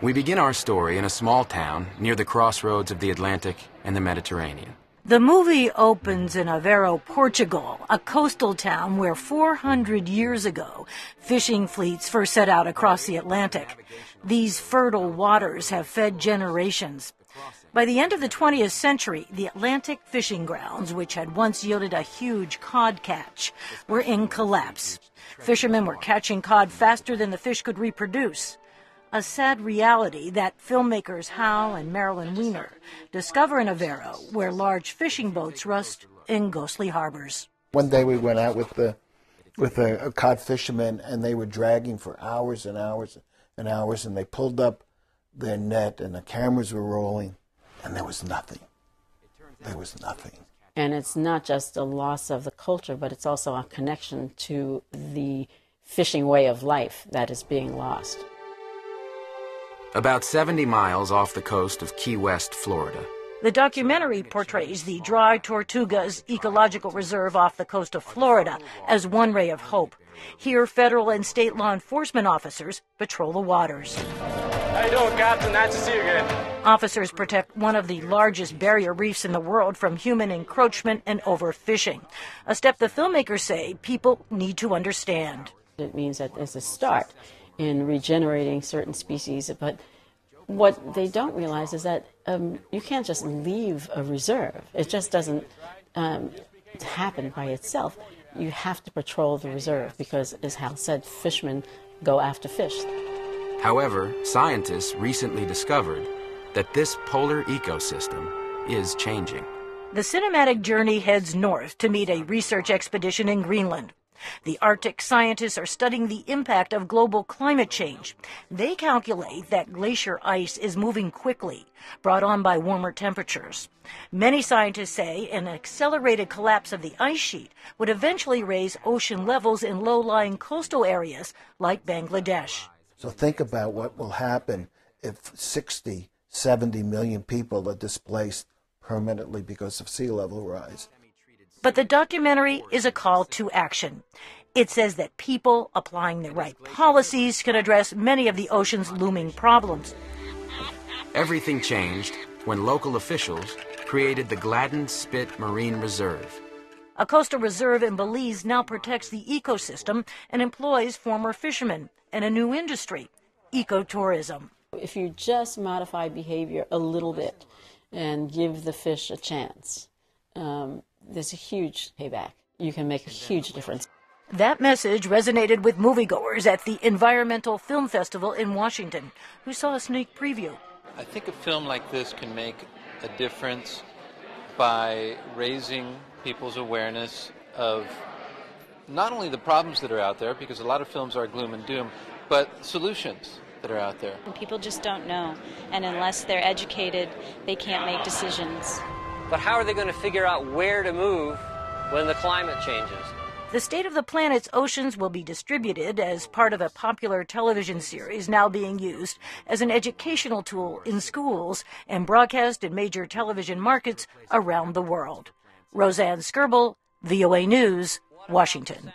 We begin our story in a small town near the crossroads of the Atlantic and the Mediterranean. The movie opens in Aveiro, Portugal, a coastal town where 400 years ago, fishing fleets first set out across the Atlantic. These fertile waters have fed generations. By the end of the 20th century, the Atlantic fishing grounds, which had once yielded a huge cod catch, were in collapse. Fishermen were catching cod faster than the fish could reproduce. A sad reality that filmmakers Hal and Marilyn Weiner discover in Aveiro, where large fishing boats rust in ghostly harbors. One day we went out with a cod fisherman, and they were dragging for hours and hours and hours, and they pulled up their net, and the cameras were rolling, and there was nothing. There was nothing. And it's not just a loss of the culture, but it's also a connection to the fishing way of life that is being lost. About 70 miles off the coast of Key West, Florida. The documentary portrays the Dry Tortugas Ecological Reserve off the coast of Florida as one ray of hope. Here, federal and state law enforcement officers patrol the waters. How you doing, Captain? Nice to see you again. Officers protect one of the largest barrier reefs in the world from human encroachment and overfishing, a step the filmmakers say people need to understand. It means that there's a start in regenerating certain species, but what they don't realize is that you can't just leave a reserve. It just doesn't happen by itself. You have to patrol the reserve because, as Hal said, fishermen go after fish. However, scientists recently discovered that this polar ecosystem is changing. The cinematic journey heads north to meet a research expedition in Greenland. The Arctic scientists are studying the impact of global climate change. They calculate that glacier ice is moving quickly, brought on by warmer temperatures. Many scientists say an accelerated collapse of the ice sheet would eventually raise ocean levels in low-lying coastal areas like Bangladesh. So think about what will happen if 60, 70 million people are displaced permanently because of sea level rise. But the documentary is a call to action. It says that people applying the right policies can address many of the ocean's looming problems. Everything changed when local officials created the Gladden Spit Marine Reserve. A coastal reserve in Belize now protects the ecosystem and employs former fishermen and a new industry, ecotourism. If you just modify behavior a little bit and give the fish a chance, there's a huge payback. You can make a huge difference. That message resonated with moviegoers at the Environmental Film Festival in Washington, who saw a sneak preview. I think a film like this can make a difference by raising people's awareness of not only the problems that are out there, because a lot of films are gloom and doom, but solutions that are out there. And people just don't know, and unless they're educated, they can't make decisions. But how are they going to figure out where to move when the climate changes? The State of the Planet's Oceans will be distributed as part of a popular television series now being used as an educational tool in schools and broadcast in major television markets around the world. Rosanne Skirble, VOA News, Washington.